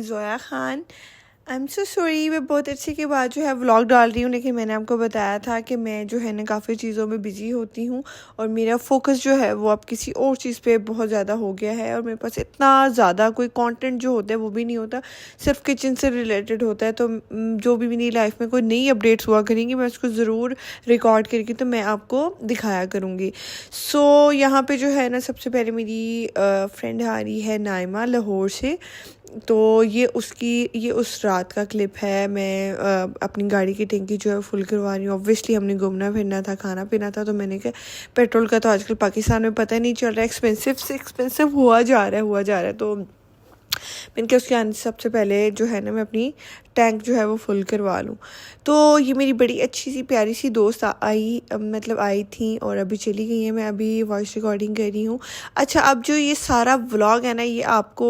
Zoya Khan. I am so sorry, मैं बहुत अच्छे के बाद जो है व्लॉग डाल रही हूँ, लेकिन मैंने आपको बताया था कि मैं जो है ना काफ़ी चीज़ों में बिज़ी होती हूँ और मेरा फोकस जो है वो अब किसी और चीज़ पे बहुत ज़्यादा हो गया है और मेरे पास इतना ज़्यादा कोई कंटेंट जो होता है वो भी नहीं होता, सिर्फ किचन से रिलेटेड होता है। तो जो भी मेरी लाइफ में कोई नई अपडेट्स हुआ करेंगी मैं उसको ज़रूर रिकॉर्ड करके तो मैं आपको दिखाया करूँगी। सो यहाँ पे जो है ना सबसे पहले मेरी फ्रेंड आ रही है नाइमा लाहौर से। तो ये उस रात का क्लिप है। मैं अपनी गाड़ी की टंकी जो है फुल करवा रही हूँ। ऑब्वियसली हमने घूमना फिरना था, खाना पीना था, तो मैंने कहा पेट्रोल का तो आजकल पाकिस्तान में पता नहीं चल रहा है, एक्सपेंसिव से एक्सपेंसिव हुआ जा रहा है। तो मैंने कहा उसके आने से सबसे पहले जो है ना मैं अपनी टैंक जो है वो फुल करवा लूँ। तो ये मेरी बड़ी अच्छी सी प्यारी सी दोस्त आई थी और अभी चली गई है। मैं अभी वॉइस रिकॉर्डिंग कर रही हूँ। अच्छा, अब जो ये सारा व्लॉग है ना ये आपको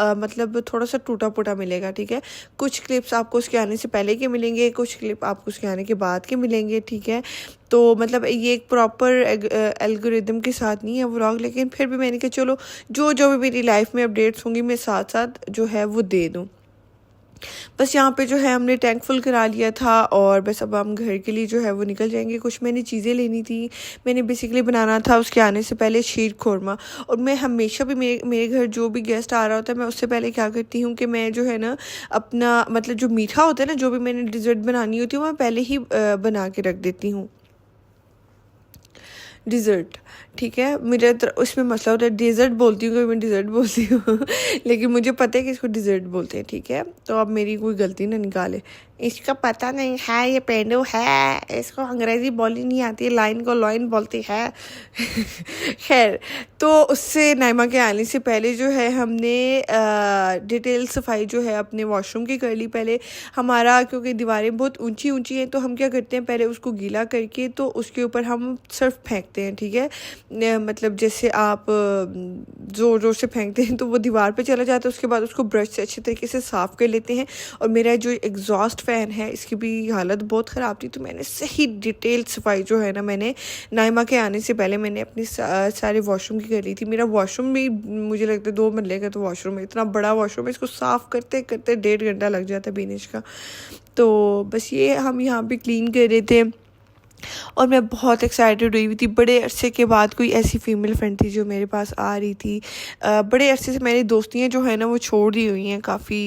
मतलब थोड़ा सा टूटा फूटा मिलेगा, ठीक है। कुछ क्लिप्स आपको उसके आने से पहले के मिलेंगे, कुछ क्लिप आपको उसके आने के बाद के मिलेंगे, ठीक है। तो मतलब ये एक प्रॉपर एल्गोरिदम के साथ नहीं है व्लॉग, लेकिन फिर भी मैंने कहा चलो जो जो भी मेरी लाइफ में अपडेट्स होंगी मैं साथ साथ जो है वो दे दूँ। बस यहाँ पे जो है हमने टैंक फुल करा लिया था और बस अब हम घर के लिए जो है वो निकल जाएंगे। कुछ मैंने चीज़ें लेनी थी। मैंने बेसिकली बनाना था उसके आने से पहले शीर खोरमा। और मैं हमेशा भी मेरे घर जो भी गेस्ट आ रहा होता है मैं उससे पहले क्या करती हूँ कि मैं जो है ना अपना मतलब जो मीठा होता है ना, जो भी मैंने डिज़र्ट बनानी होती है वो मैं पहले ही बना के रख देती हूँ। डिज़र्ट, ठीक है। मेरा उसमें मसला होता है, डेज़र्ट बोलती हूँ कभी मैं डिज़र्ट बोलती हूँ लेकिन मुझे पता है कि इसको डिज़र्ट बोलते हैं, ठीक है। तो अब मेरी कोई गलती ना निकाले, इसका पता नहीं है ये पेंडो है, इसको अंग्रेज़ी बोली नहीं आती, लाइन को लॉइन बोलती है खैर, तो उससे नाइमा के आने से पहले जो है हमने डिटेल सफाई जो है अपने वॉशरूम की कर ली पहले। हमारा क्योंकि दीवारें बहुत ऊंची ऊंची हैं तो हम क्या करते हैं पहले उसको गीला करके तो उसके ऊपर हम सर्फ फेंकते हैं, ठीक है। मतलब जैसे आप ज़ोर ज़ोर से फेंकते हैं तो वो दीवार पे चला जाता है। उसके बाद उसको ब्रश से अच्छे तरीके से साफ़ कर लेते हैं। और मेरा जो एग्जॉस्ट फ़ैन है इसकी भी हालत बहुत ख़राब थी, तो मैंने सही डिटेल सफाई जो है ना मैंने नाइमा के आने से पहले मैंने अपनी सारे वॉशरूम की कर ली थी। मेरा वॉशरूम भी मुझे लगता है 2 मरले का तो वॉशरूम है, इतना बड़ा वॉशरूम है, इसको साफ़ करते करते 1.5 घंटा लग जाता है बीनिश का। तो बस ये हम यहाँ पे क्लीन कर रहे थे और मैं बहुत एक्साइटेड हुई थी। बड़े अरसे के बाद कोई ऐसी फ़ीमेल फ्रेंड थी जो मेरे पास आ रही थी। बड़े अरसे से मेरी दोस्तियाँ जो है ना वो छोड़ दी हुई हैं काफ़ी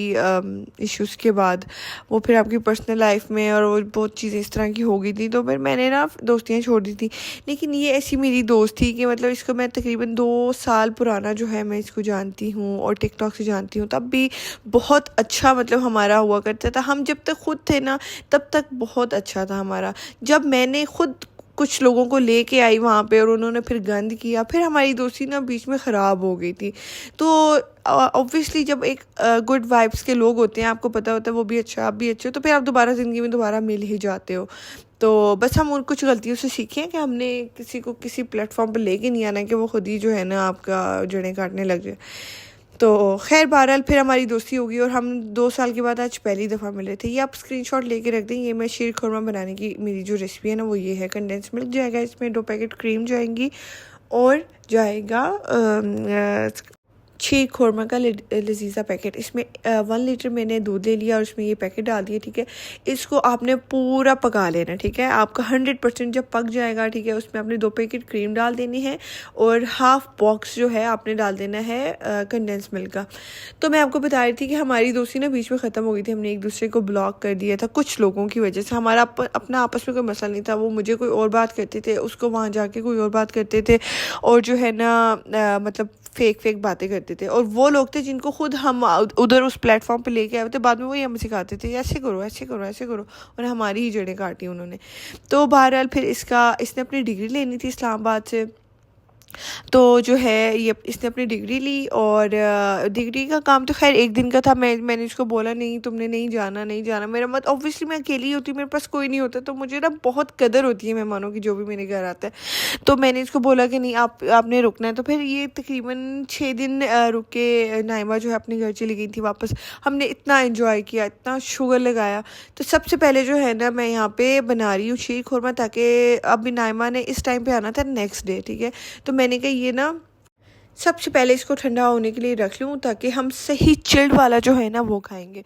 इश्यूज़ के बाद। वो फिर आपकी पर्सनल लाइफ में और वो बहुत चीज़ें इस तरह की हो गई थी, तो फिर मैंने ना दोस्तियाँ छोड़ दी थी। लेकिन ये ऐसी मेरी दोस्त थी कि मतलब इसको मैं तकरीबन 2 साल पुराना जो है मैं इसको जानती हूँ और टिकटॉक से जानती हूँ। तब भी बहुत अच्छा मतलब हमारा हुआ करता था। हम जब तक खुद थे ना तब तक बहुत अच्छा था हमारा। जब मैंने खुद कुछ लोगों को लेके आई वहाँ पे और उन्होंने फिर गंद किया, फिर हमारी दोस्ती ना बीच में ख़राब हो गई थी। तो ऑब्वियसली जब एक गुड वाइब्स के लोग होते हैं, आपको पता होता है वो भी अच्छा आप भी अच्छे हो, तो फिर आप दोबारा ज़िंदगी में दोबारा मिल ही जाते हो। तो बस हम उन कुछ गलतियों से सीखें कि हमने किसी को किसी प्लेटफॉर्म पर लेके नहीं आना कि वो खुद ही जो है ना आपका जड़ें काटने लग जाए। तो खैर बहरहाल फिर हमारी दोस्ती होगी और हम 2 साल के बाद आज पहली दफ़ा मिले थे। ये आप स्क्रीनशॉट लेके रख दें। ये मैं शीर खुरमा बनाने की मेरी जो रेसिपी है ना वो ये है। कंडेंस मिल्क जाएगा, इसमें 2 पैकेट क्रीम जाएंगी और जाएगा 6 खुरमा का लजीज़ा पैकेट। इसमें 1 लीटर मैंने दूध ले लिया और उसमें ये पैकेट डाल दिया, ठीक है। इसको आपने पूरा पका लेना, ठीक है। आपका 100% जब पक जाएगा, ठीक है, उसमें आपने 2 पैकेट क्रीम डाल देनी है और हाफ़ बॉक्स जो है आपने डाल देना है कंडेंस मिल्क का। तो मैं आपको बता रही थी कि हमारी दोस्ती ना बीच में ख़त्म हो गई थी। हमने एक दूसरे को ब्लॉक कर दिया था कुछ लोगों की वजह से। हमारा अपना आपस में कोई मसला नहीं था। वो मुझे कोई और बात करते थे, उसको वहाँ जाके कोई और बात करते थे और जो है ना मतलब फेक बातें करते थे। और वो लोग थे जिनको खुद हम उधर उस प्लेटफॉर्म पे लेके आए थे, बाद में वही हमें सिखाते थे ऐसे करो ऐसे करो ऐसे करो, और हमारी ही जड़ें काटी उन्होंने। तो बहरहाल फिर इसने अपनी डिग्री लेनी थी इस्लामाबाद से। तो जो है ये इसने अपनी डिग्री ली और डिग्री का काम तो खैर 1 दिन का था। मैंने इसको बोला नहीं तुमने नहीं जाना। मेरा मत ऑब्वियसली मैं अकेली होती, मेरे पास कोई नहीं होता, तो मुझे ना बहुत कदर होती है मेहमानों की जो भी मेरे घर आता है। तो मैंने इसको बोला कि नहीं आपने रुकना है। तो फिर ये तकरीबन 6 दिन रुक के नाइमा जो है अपने घर चली गई थी वापस। हमने इतना एंजॉय किया, इतना शुगर लगाया। तो सबसे पहले जो है ना मैं यहाँ पे बना रही हूँ शीर खुरमा, ताकि अब नाइमा ने इस टाइम पे आना था नेक्स्ट डे, ठीक है। तो मैंने कहा ये ना सबसे पहले इसको ठंडा होने के लिए रख लूँ ताकि हम सही चिल्ड वाला जो है ना वो खाएंगे।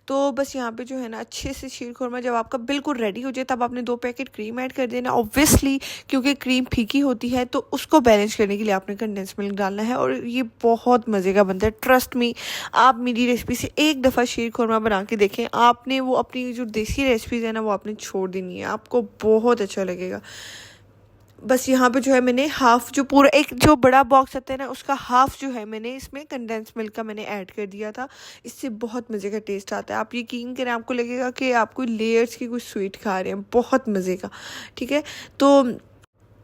तो बस यहाँ पे जो है ना अच्छे से शीर खुरमा जब आपका बिल्कुल रेडी हो जाए तब आपने 2 पैकेट क्रीम ऐड कर देना ऑब्वियसली, क्योंकि क्रीम फीकी होती है तो उसको बैलेंस करने के लिए आपने कंडेंस मिल्क डालना है और ये बहुत मज़े का बनता है। ट्रस्ट मी, आप मेरी रेसिपी से एक दफ़ा शीर खुरमा बना के देखें, आपने वो अपनी जो देसी रेसिपीज़ है ना वो आपने छोड़ देनी है, आपको बहुत अच्छा लगेगा। बस यहाँ पे जो है मैंने हाफ़, जो पूरा एक जो बड़ा बॉक्स आता है ना उसका हाफ़ जो है मैंने इसमें कंडेंस मिल्क का मैंने ऐड कर दिया था। इससे बहुत मज़े का टेस्ट आता है, आप यकीन करें आपको लगेगा कि आप कोई लेयर्स की कुछ स्वीट खा रहे हैं, बहुत मज़े का। ठीक है, तो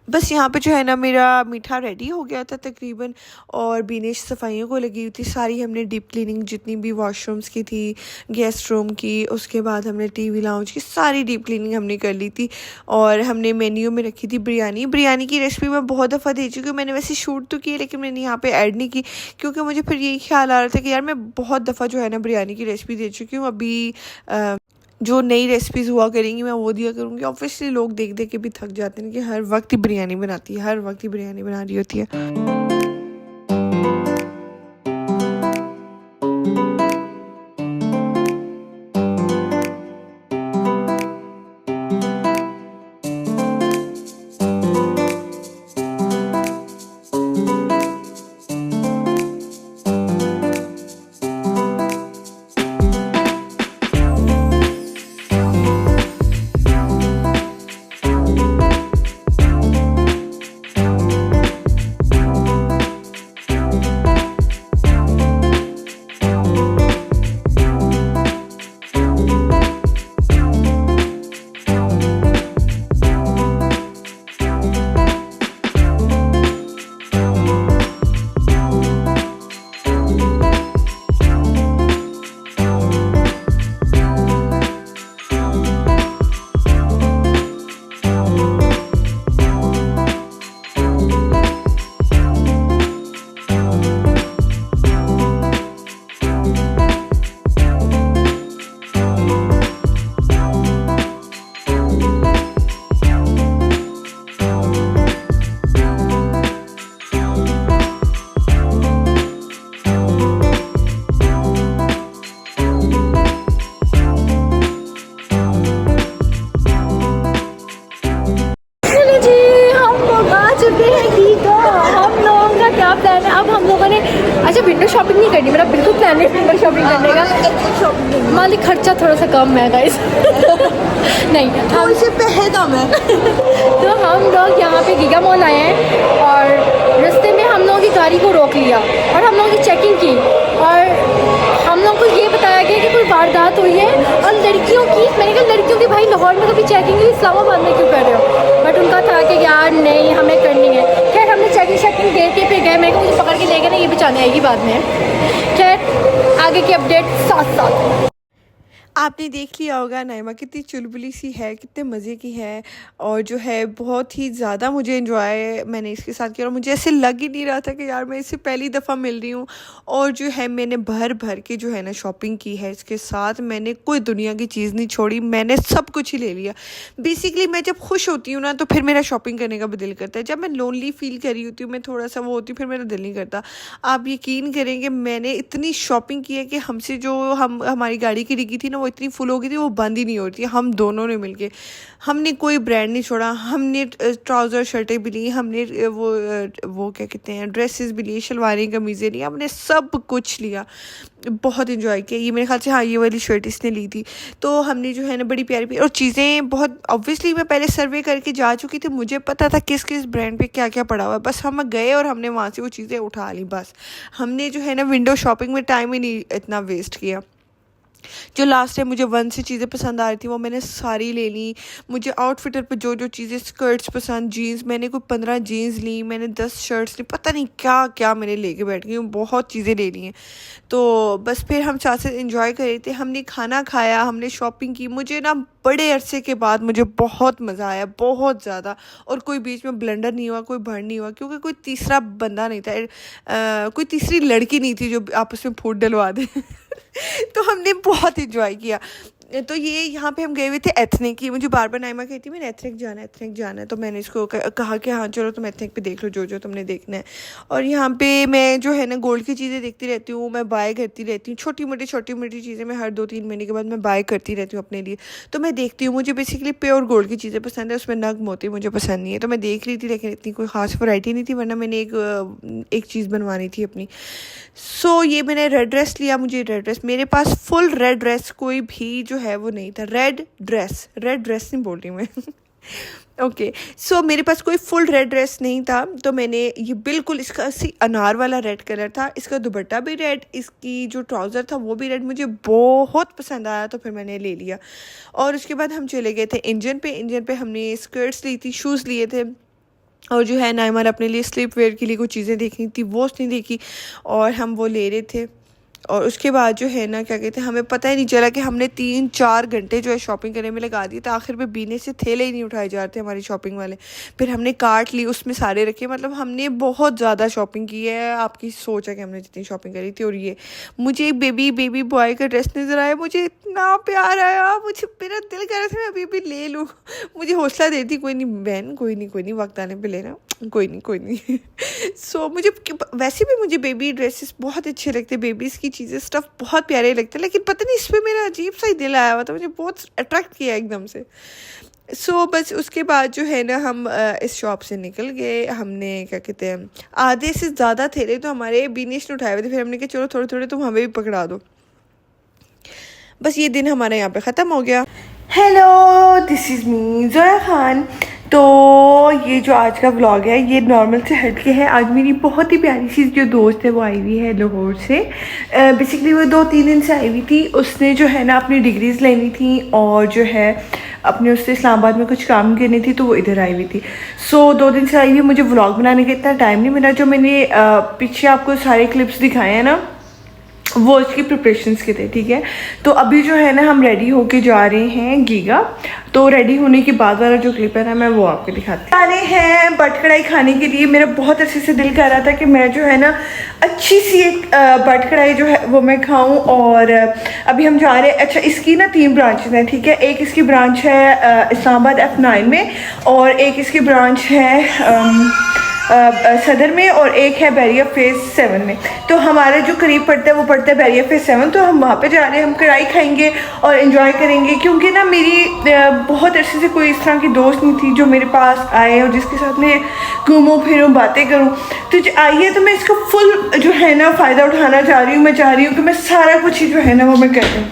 बस यहाँ पे जो है ना मेरा मीठा रेडी हो गया था तकरीबन, और बीनेश सफाइयों को लगी हुई थी सारी। हमने डीप क्लीनिंग जितनी भी वॉशरूम्स की थी, गेस्ट रूम की, उसके बाद हमने टीवी लाउंज की सारी डीप क्लीनिंग हमने कर ली थी। और हमने मेन्यू में रखी थी बिरयानी की रेसिपी मैं बहुत दफ़ा दे चुकी हूँ, मैंने वैसे शूट तो की लेकिन मैंने यहाँ पे ऐड नहीं की, क्योंकि मुझे फिर यही ख्याल आ रहा था कि यार मैं बहुत दफ़ा जो है ना बिरयानी की रेसिपी दे चुकी हूँ, अभी जो नई रेसिपीज़ हुआ करेंगी मैं वो दिया करूँगी। ऑब्वियसली लोग देख देख के भी थक जाते हैं कि हर वक्त ही बिरयानी बनाती है, हर वक्त ही बिरयानी बना रही होती है। अच्छा विंडो शॉपिंग नहीं करनी, मेरा बिल्कुल प्लान है विंडो शॉपिंग करने का। मालिक खर्चा थोड़ा सा कम है गाइस। नहीं हम इसे कम है। तो हम लोग यहाँ पे गीगा मॉल आए हैं और रास्ते में हम लोगों की गाड़ी को रोक लिया और हम लोगों की चेकिंग की और हम लोग को ये बताया गया कि कोई वारदात हुई है और लड़कियों की, मैंने कहा लड़कियों की भाई लाहौर में कभी चेकिंग हुई, इस्लामाबाद में क्यों कर रहे हो, बट उनका था कि यार नहीं हमें करनी है। खैर हमने चेकिंग गेट के पे गए, मेरे को मुझे पकड़ के ले गए ना, ये बचाने आएगी बाद में। खैर आगे की अपडेट साथ साथ। आपने देख लिया होगा नाइमा कितनी चुलबुली सी है, कितने मज़े की है, और जो है बहुत ही ज़्यादा मुझे एंजॉय मैंने इसके साथ किया और मुझे ऐसे लग ही नहीं रहा था कि यार मैं इससे पहली दफ़ा मिल रही हूँ। और जो है मैंने भर भर के जो है ना शॉपिंग की है इसके साथ, मैंने कोई दुनिया की चीज़ नहीं छोड़ी, मैंने सब कुछ ही ले लिया। बेसिकली मैं जब खुश होती हूँ ना तो फिर मेरा शॉपिंग करने का भी दिल करता है, जब मैं लोनली फील कर रही होती हूँ, मैं थोड़ा सा वो होती हूँ, फिर मेरा दिल नहीं करता। आप यकीन करेंगे मैंने इतनी शॉपिंग की है कि हमसे जो हमारी गाड़ी की डिग्गी थी ना वो इतनी फुल हो गई थी, वो बंद ही नहीं हो रही थी। हम दोनों ने मिलके, हमने कोई ब्रांड नहीं छोड़ा, हमने ट्राउज़र शर्टें भी ली, हमने वो क्या कहते हैं ड्रेसेस भी ली, शलवारें कमीज़ें ली, हमने सब कुछ लिया, बहुत इन्जॉय किया। ये मेरे ख्याल से हाँ ये वाली शर्ट इसने ली थी। तो हमने जो है ना बड़ी प्यारी और चीज़ें बहुत, ऑब्वियसली मैं पहले सर्वे करके जा चुकी थी, मुझे पता था किस किस ब्रांड पे क्या क्या पड़ा हुआ है, बस हम गए और हमने वहाँ से वो चीज़ें उठा ली। बस हमने जो है ना विंडो शॉपिंग में टाइम ही नहीं इतना वेस्ट किया। जो लास्ट टाइम मुझे 1 से चीज़ें पसंद आ रही थी वो मैंने सारी ले ली। मुझे आउटफिटर पर जो जो चीज़ें, स्कर्ट्स पसंद, जीन्स, मैंने कोई 15 जीन्स ली, मैंने 10 शर्ट्स ली, पता नहीं क्या क्या मैंने लेके बैठ गई हूँ, बहुत चीज़ें ले ली हैं। तो बस फिर हम साथ साथ इंजॉय कर रहे थे, हमने खाना खाया, हमने शॉपिंग की। मुझे ना बड़े अरसे के बाद मुझे बहुत मज़ा आया, बहुत ज़्यादा, और कोई बीच में ब्लंडर नहीं हुआ, कोई भड़ नहीं हुआ, क्योंकि कोई तीसरा बंदा नहीं था, कोई तीसरी लड़की नहीं थी जो आपस में फूट डलवा दे। तो हमने बहुत इंजॉय किया। तो ये यहाँ पे हम गए हुए थे एथनिक की, मुझे बार बार नाइमा कहती मैंने एथनिक जाना है, तो मैंने इसको कहा कि हाँ चलो तुम एथनिक पे देख लो जो तुमने देखना है। और यहाँ पे मैं जो है ना गोल्ड की चीज़ें देखती रहती हूँ, मैं बाय करती रहती हूँ, छोटी मोटी चीज़ें मैं हर 2-3 महीने के बाद मैं बाय करती रहती हूँ अपने लिए। तो मैं देखती हूँ, मुझे बेसिकली प्योर गोल्ड की चीज़ें पसंद है, उसमें नग मोती मुझे पसंद नहीं है। तो मैं देख रही थी लेकिन इतनी कोई ख़ास वैरायटी नहीं थी, वरना मैंने एक चीज़ बनवानी थी अपनी। सो ये मैंने रेड ड्रेस लिया, मुझे रेड ड्रेस, मेरे पास फुल रेड ड्रेस कोई भी जो है वो नहीं था। रेड ड्रेस नहीं बोल रही मैं ओके। सो मेरे पास कोई फुल रेड ड्रेस नहीं था, तो मैंने ये बिल्कुल इसका अनार वाला रेड कलर था, इसका दुपट्टा भी रेड, इसकी जो ट्राउज़र था वो भी रेड, मुझे बहुत पसंद आया तो फिर मैंने ले लिया। और उसके बाद हम चले गए थे इंजन पे हमने स्कर्ट्स ली थी, शूज़ लिए थे, और जो है नाइमा ने अपने लिए स्लीप वेयर के लिए कुछ चीज़ें देखनी थी, वो उसने देखी और हम वो ले रहे थे। और उसके बाद जो है ना क्या कहते हैं, हमें पता ही नहीं चला कि हमने 3-4 घंटे जो है शॉपिंग करने में लगा दिए। तो आखिर में बीने से थैले ही नहीं उठाए जा रहे थे हमारी शॉपिंग वाले। फिर हमने कार्ट ली, उसमें सारे रखे, मतलब हमने बहुत ज़्यादा शॉपिंग की है, आपकी सोच है कि हमने जितनी शॉपिंग करी थी। और ये मुझे एक बेबी बॉय का ड्रेस नज़र आया, मुझे इतना प्यार आया, मुझे मेरा दिल कर रहा था मैं अभी ले लूँ। मुझे हौसला देती, कोई नहीं बहन, कोई नहीं वक्त आने पर लेना, कोई नहीं सो मुझे वैसे भी मुझे बेबी ड्रेसेस बहुत अच्छे लगते हैं, बेबीज़ की चीज़ें स्टफ़ बहुत प्यारे लगते हैं, लेकिन पता नहीं इस पर मेरा अजीब सा ही दिल आया हुआ था, मुझे बहुत अट्रैक्ट किया एकदम से। सो बस उसके बाद जो है ना हम इस शॉप से निकल गए। हमने क्या कहते हैं आधे से ज़्यादा थैले तो हमारे बीनेश ने उठाए हुए थे, फिर हमने कहा चलो थोड़े थोड़े तुम हमें भी पकड़ा दो। बस ये दिन हमारा यहाँ पे ख़त्म हो गया। Hello, this is me Zoya Khan. तो ये जो आज का व्लॉग है ये नॉर्मल से हट के है। आज मेरी बहुत ही प्यारी सी जो दोस्त है वो आई हुई है लाहौर से। बेसिकली वो 2-3 दिन से आई हुई थी, उसने जो है ना अपनी डिग्रीज़ लेनी थी और जो है अपने उससे इस्लामाबाद में कुछ काम करनी थी, तो वो इधर आई हुई थी। सो 2 दिन से आई हुई, मुझे व्लॉग बनाने का इतना टाइम नहीं मिला। जो मैंने पीछे आपको सारे क्लिप्स दिखाए हैं ना, वो इसकी प्रिपरेशंस के थे, ठीक है। तो अभी जो है ना हम रेडी होके जा रहे हैं गीगा। तो रेडी होने के बाद वाला जो क्लिप है ना मैं वो आपको दिखाती हूँ। आ रहे हैं बट कढ़ाई खाने के लिए। मेरा बहुत अच्छे से दिल कर रहा था कि मैं जो है ना अच्छी सी एक बट कढ़ाई जो है वो मैं खाऊं। और अभी हम जा रहे हैं। अच्छा, इसकी ना 3 ब्रांचेस हैं, ठीक है। एक इसकी ब्रांच है इस्लामाबाद F9 में, और एक इसकी ब्रांच है सदर में, और एक है बैरिया फेज़ 7 में। तो हमारे जो करीब पड़ता है वो पड़ता है बैरिया फेज़ 7। तो हम वहाँ पे जा रहे हैं, हम कढ़ाई खाएंगे और इन्जॉय करेंगे, क्योंकि ना मेरी बहुत अरसे से कोई इस तरह की दोस्त नहीं थी जो मेरे पास आए और जिसके साथ मैं घूमूँ फिरूँ बातें करूँ। तो आइए, तो मैं इसका फुल जो है ना फ़ायदा उठाना चाह रही हूँ। मैं चाह रही हूँ कि मैं सारा कुछ ही जो है ना वो मैं कर दूँ।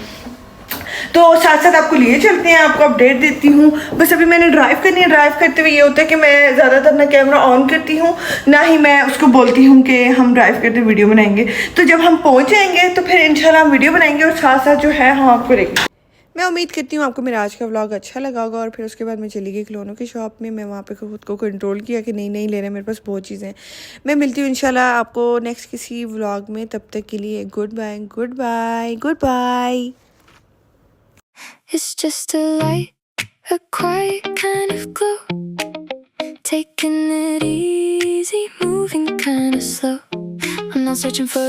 तो साथ साथ आपको लिए चलते हैं, आपको अपडेट देती हूँ। बस अभी मैंने ड्राइव करनी है। ड्राइव करते हुए ये होता है कि मैं ज़्यादातर ना कैमरा ऑन करती हूँ, ना ही मैं उसको बोलती हूँ कि हम ड्राइव करते वीडियो बनाएंगे। तो जब हम पहुँच जाएंगे तो फिर इंशाल्लाह हम वीडियो बनाएंगे और साथ साथ जो है हम आपको देखेंगे। मैं उम्मीद करती हूँ आपको मेरा आज का व्लॉग अच्छा लगा होगा। और फिर उसके बाद मैं चली गई खिलौनों की शॉप में। मैं वहाँ पे खुद को कंट्रोल किया कि नहीं ले रहे हैं, मेरे पास बहुत चीज़ें हैं। मैं मिलती हूँ इंशाल्लाह आपको नेक्स्ट किसी व्लॉग में। तब तक के लिए goodbye. It's just a light, a quiet kind of glow. Taking it easy, moving kind of slow. I'm not searching for